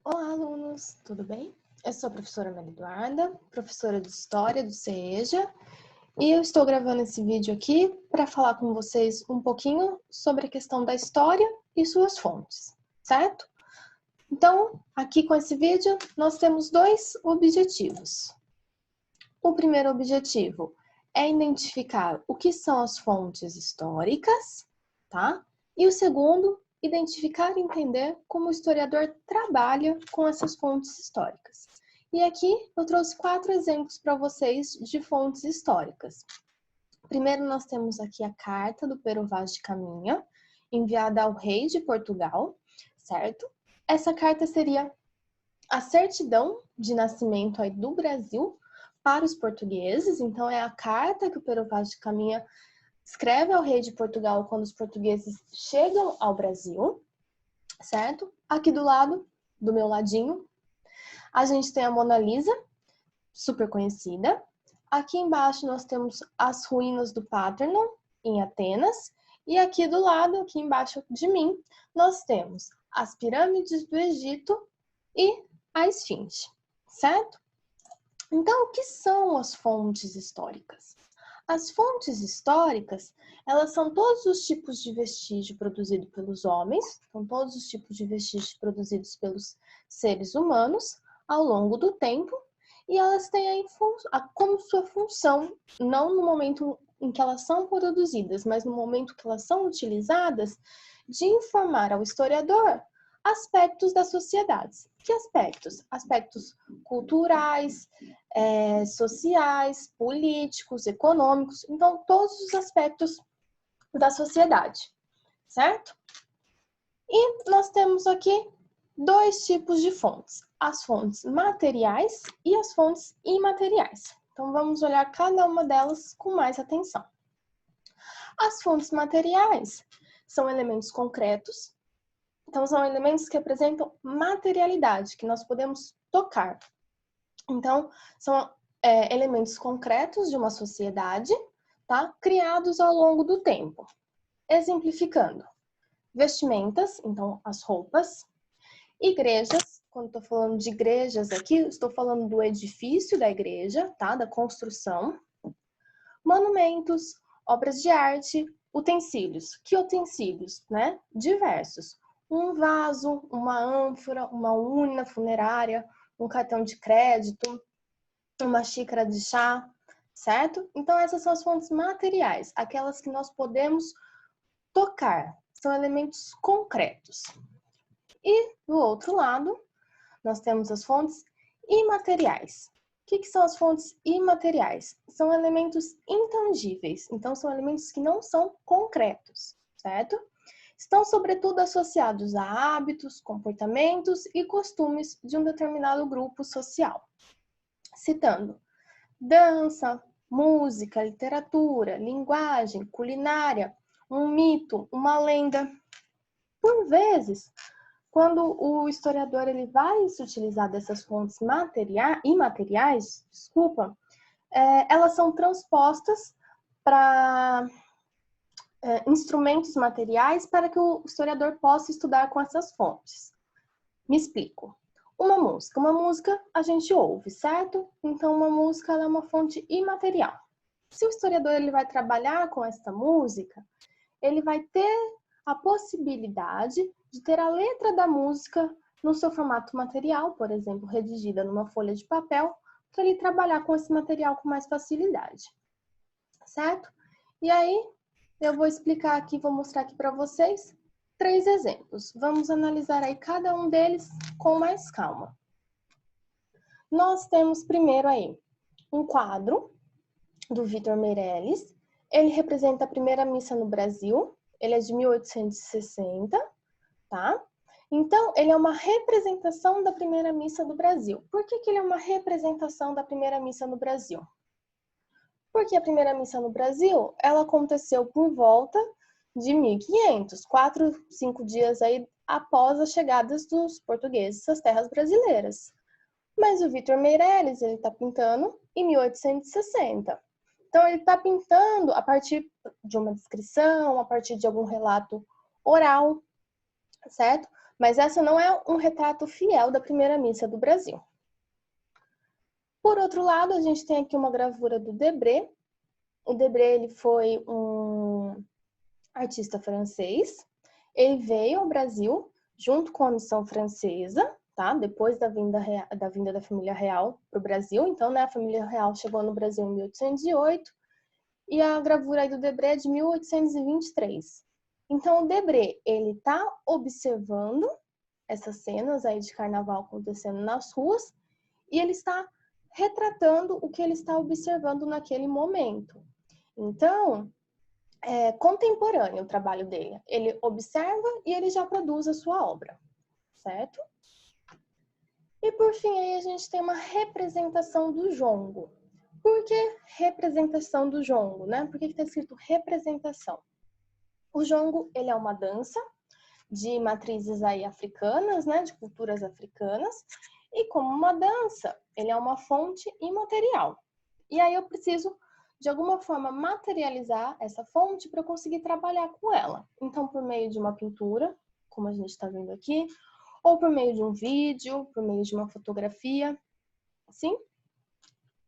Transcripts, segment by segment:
Olá, alunos, tudo bem? Eu sou a professora Maria Eduarda, professora de História do CEJA, e eu estou gravando esse vídeo aqui para falar com vocês um pouquinho sobre a questão da história e suas fontes, certo? Então, aqui com esse vídeo, nós temos dois objetivos. O primeiro objetivo é identificar o que são as fontes históricas, tá? E o segundo, identificar e entender como o historiador trabalha com essas fontes históricas. E aqui eu trouxe 4 exemplos para vocês de fontes históricas. Primeiro, nós temos aqui a carta do Pero Vaz de Caminha, enviada ao rei de Portugal, certo? Essa carta seria a certidão de nascimento aí do Brasil para os portugueses. Então, é a carta que o Pero Vaz de Caminha escreve ao rei de Portugal quando os portugueses chegam ao Brasil, certo? Aqui do lado, do meu ladinho, a gente tem a Mona Lisa, super conhecida. Aqui embaixo nós temos as ruínas do Parthenon, em Atenas. E aqui do lado, aqui embaixo de mim, nós temos as pirâmides do Egito e a Esfinge, certo? Então, o que são as fontes históricas? As fontes históricas, elas são todos os tipos de vestígio produzido pelos homens, são todos os tipos de vestígios produzidos pelos seres humanos ao longo do tempo, e elas têm como sua função, não no momento em que elas são produzidas, mas no momento que elas são utilizadas, de informar ao historiador aspectos das sociedades. Que aspectos? Aspectos culturais, sociais, políticos, econômicos, então todos os aspectos da sociedade, certo? E nós temos aqui 2 tipos de fontes, as fontes materiais e as fontes imateriais. Então vamos olhar cada uma delas com mais atenção. As fontes materiais são elementos concretos, então são elementos que apresentam materialidade, que nós podemos tocar. Então, são elementos concretos de uma sociedade, tá? Criados ao longo do tempo. Exemplificando, vestimentas, então as roupas, igrejas, quando estou falando de igrejas aqui, estou falando do edifício da igreja, tá? Da construção, monumentos, obras de arte, utensílios. Que utensílios, né? Diversos. Um vaso, uma ânfora, uma urna funerária, um cartão de crédito, uma xícara de chá, certo? Então, essas são as fontes materiais, aquelas que nós podemos tocar, são elementos concretos. E, do outro lado, nós temos as fontes imateriais. O que são as fontes imateriais? São elementos intangíveis, então são elementos que não são concretos, certo? Estão, sobretudo, associados a hábitos, comportamentos e costumes de um determinado grupo social. Citando, dança, música, literatura, linguagem, culinária, um mito, uma lenda. Por vezes, quando o historiador ele vai se utilizar dessas fontes imateriais, elas são transpostas para instrumentos materiais para que o historiador possa estudar com essas fontes. Me explico. Uma música a gente ouve, certo? Então, uma música ela é uma fonte imaterial. Se o historiador ele vai trabalhar com essa música, ele vai ter a possibilidade de ter a letra da música no seu formato material, por exemplo, redigida numa folha de papel, para ele trabalhar com esse material com mais facilidade, certo? E aí, eu vou explicar aqui, vou mostrar aqui para vocês 3 exemplos. Vamos analisar aí cada um deles com mais calma. Nós temos primeiro aí um quadro do Vitor Meirelles. Ele representa a primeira missa no Brasil. Ele é de 1860, tá? Então, ele é uma representação da primeira missa do Brasil. Por que ele é uma representação da primeira missa no Brasil? Porque a primeira missa no Brasil, ela aconteceu por volta de 1500, 4, 5 dias aí após as chegadas dos portugueses às terras brasileiras. Mas o Vitor Meirelles, ele está pintando em 1860. Então, ele está pintando a partir de uma descrição, a partir de algum relato oral, certo? Mas essa não é um retrato fiel da primeira missa do Brasil. Por outro lado, a gente tem aqui uma gravura do Debré. O Debré, ele foi um artista francês. Ele veio ao Brasil junto com a missão francesa, tá? Depois da vinda da família real para o Brasil. Então, né, a família real chegou no Brasil em 1808 e a gravura aí do Debré é de 1823. Então, o Debré, ele está observando essas cenas aí de carnaval acontecendo nas ruas e ele está retratando o que ele está observando naquele momento. Então, é contemporâneo o trabalho dele. Ele observa e ele já produz a sua obra, certo? E por fim, aí a gente tem uma representação do jongo. Por que representação do jongo, né? Por que está escrito representação? O jongo, ele é uma dança de matrizes aí africanas, né? De culturas africanas. E como uma dança, ele é uma fonte imaterial. E aí eu preciso, de alguma forma, materializar essa fonte para eu conseguir trabalhar com ela. Então, por meio de uma pintura, como a gente está vendo aqui, ou por meio de um vídeo, por meio de uma fotografia, sim?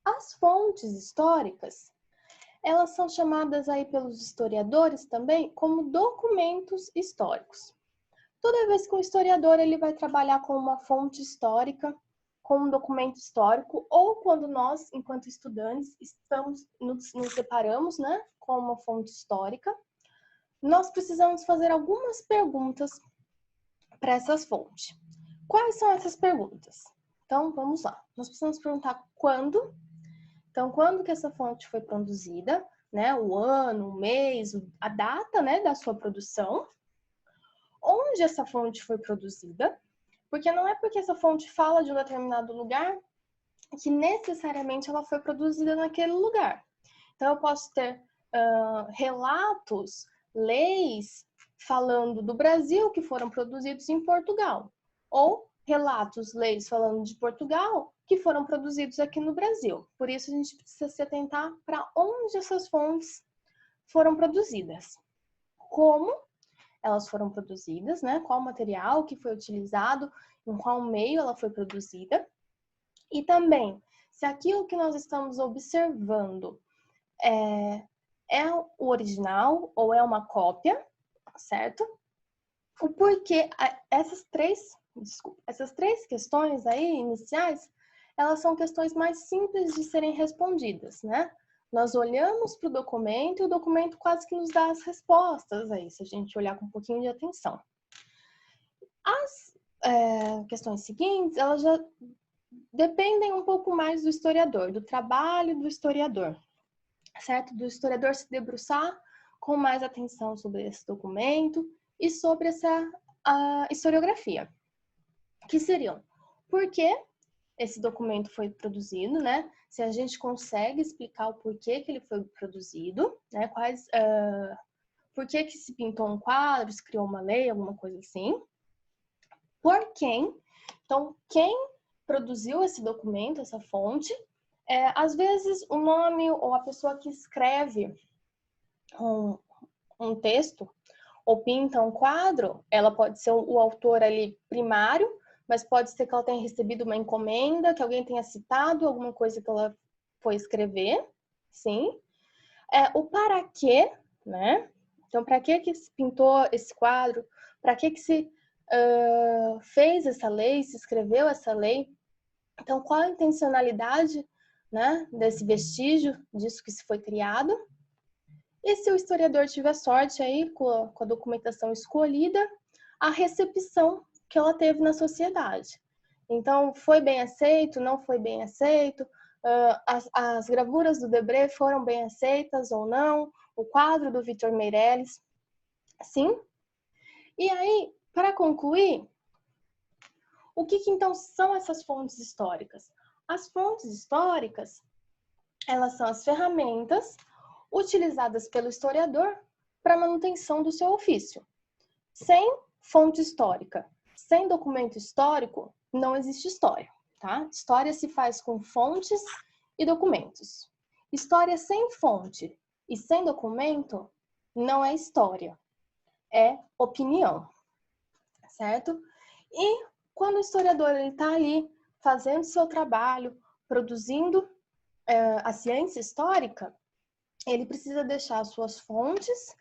As fontes históricas, elas são chamadas aí pelos historiadores também como documentos históricos. Toda vez que um historiador ele vai trabalhar com uma fonte histórica, com um documento histórico, ou quando nós, enquanto estudantes, nos deparamos, né, com uma fonte histórica, nós precisamos fazer algumas perguntas para essas fontes. Quais são essas perguntas? Então, vamos lá. Nós precisamos perguntar quando. Então, quando que essa fonte foi produzida, né? O ano, o mês, a data, né, da sua produção. Onde essa fonte foi produzida, porque não é porque essa fonte fala de um determinado lugar que necessariamente ela foi produzida naquele lugar. Então, eu posso ter relatos, leis falando do Brasil que foram produzidos em Portugal, ou relatos, leis falando de Portugal que foram produzidos aqui no Brasil. Por isso, a gente precisa se atentar para onde essas fontes foram produzidas. Como elas foram produzidas, né? Qual material que foi utilizado, em qual meio ela foi produzida. E também, se aquilo que nós estamos observando é o original ou é uma cópia, certo? O porquê, essas três questões aí iniciais, elas são questões mais simples de serem respondidas, né? Nós olhamos para o documento e o documento quase que nos dá as respostas aí, se a gente olhar com um pouquinho de atenção. As questões seguintes, elas já dependem um pouco mais do historiador, do trabalho do historiador, certo? Do historiador se debruçar com mais atenção sobre esse documento e sobre essa historiografia, que seriam por que esse documento foi produzido, né? Se a gente consegue explicar o porquê que ele foi produzido, né? Por que se pintou um quadro, se criou uma lei, alguma coisa assim. Por quem? Então, quem produziu esse documento, essa fonte? Às vezes, o nome ou a pessoa que escreve um texto ou pinta um quadro, ela pode ser o autor ali primário, mas pode ser que ela tenha recebido uma encomenda, que alguém tenha citado alguma coisa que ela foi escrever, sim. O para quê, né? Então, para que se pintou esse quadro? Para que se fez essa lei, se escreveu essa lei? Então, qual a intencionalidade, né, desse vestígio, disso que se foi criado? E se o historiador tiver sorte aí com a documentação escolhida, a recepção que ela teve na sociedade. Então, foi bem aceito, não foi bem aceito, as gravuras do Debré foram bem aceitas ou não, o quadro do Victor Meirelles, sim? E aí, para concluir, o que então são essas fontes históricas? As fontes históricas, elas são as ferramentas utilizadas pelo historiador para a manutenção do seu ofício. Sem fonte histórica, sem documento histórico, não existe história, tá? História se faz com fontes e documentos. História sem fonte e sem documento não é história, é opinião, certo? E quando o historiador está ali fazendo seu trabalho, produzindo a ciência histórica, ele precisa deixar as suas fontes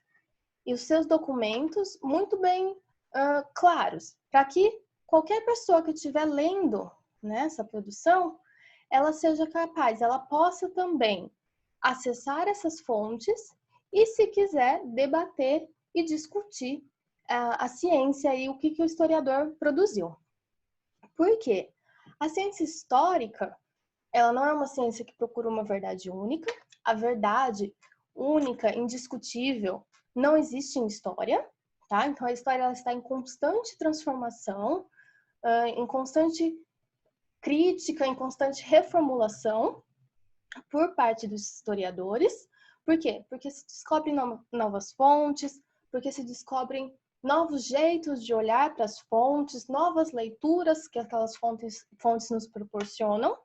e os seus documentos muito bem claros, para que qualquer pessoa que estiver lendo, né, essa produção, ela seja capaz, ela possa também acessar essas fontes e, se quiser, debater e discutir a ciência e o que o historiador produziu. Por quê? A ciência histórica, ela não é uma ciência que procura uma verdade única. A verdade única, indiscutível, não existe em história, tá? Então, a história ela está em constante transformação, em constante crítica, em constante reformulação por parte dos historiadores. Por quê? Porque se descobrem novas fontes, porque se descobrem novos jeitos de olhar para as fontes, novas leituras que aquelas fontes nos proporcionam.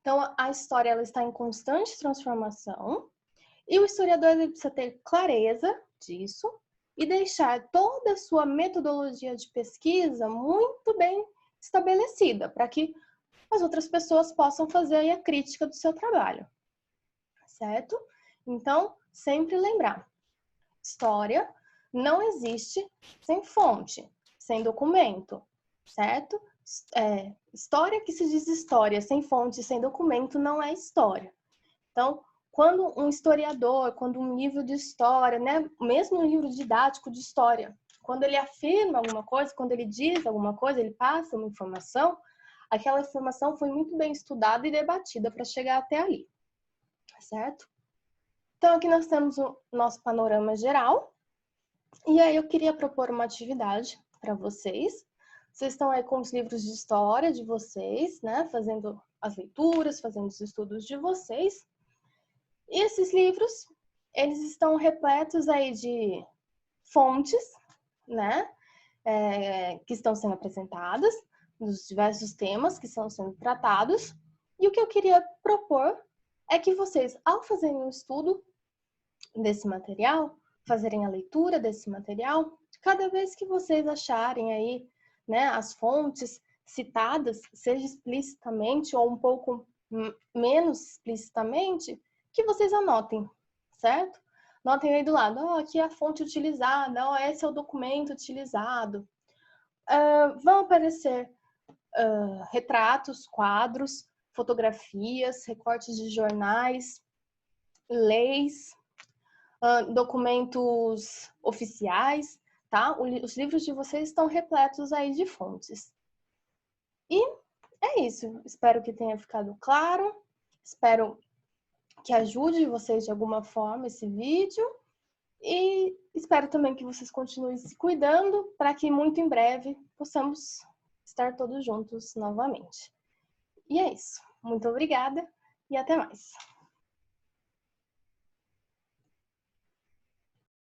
Então, a história ela está em constante transformação e o historiador ele precisa ter clareza disso e deixar toda a sua metodologia de pesquisa muito bem estabelecida, para que as outras pessoas possam fazer aí a crítica do seu trabalho, certo? Então, sempre lembrar, história não existe sem fonte, sem documento, certo? História que se diz história sem fonte, sem documento, não é história. Então, quando um historiador, quando um livro de história, né, mesmo um livro didático de história, quando ele afirma alguma coisa, quando ele diz alguma coisa, ele passa uma informação, aquela informação foi muito bem estudada e debatida para chegar até ali, certo? Então, aqui nós temos o nosso panorama geral. E aí eu queria propor uma atividade para vocês. Vocês estão aí com os livros de história de vocês, né? Fazendo as leituras, fazendo os estudos de vocês. E esses livros, eles estão repletos aí de fontes, né? Que estão sendo apresentadas, dos diversos temas que estão sendo tratados. E o que eu queria propor é que vocês, ao fazerem um estudo desse material, fazerem a leitura desse material, cada vez que vocês acharem aí, né, as fontes citadas, seja explicitamente ou um pouco menos explicitamente, que vocês anotem, certo? Notem aí do lado, aqui é a fonte utilizada, esse é o documento utilizado. Vão aparecer retratos, quadros, fotografias, recortes de jornais, leis, documentos oficiais, tá? Os livros de vocês estão repletos aí de fontes. E é isso. Espero que tenha ficado claro. Espero que ajude vocês de alguma forma esse vídeo. E espero também que vocês continuem se cuidando para que muito em breve possamos estar todos juntos novamente. E é isso. Muito obrigada e até mais.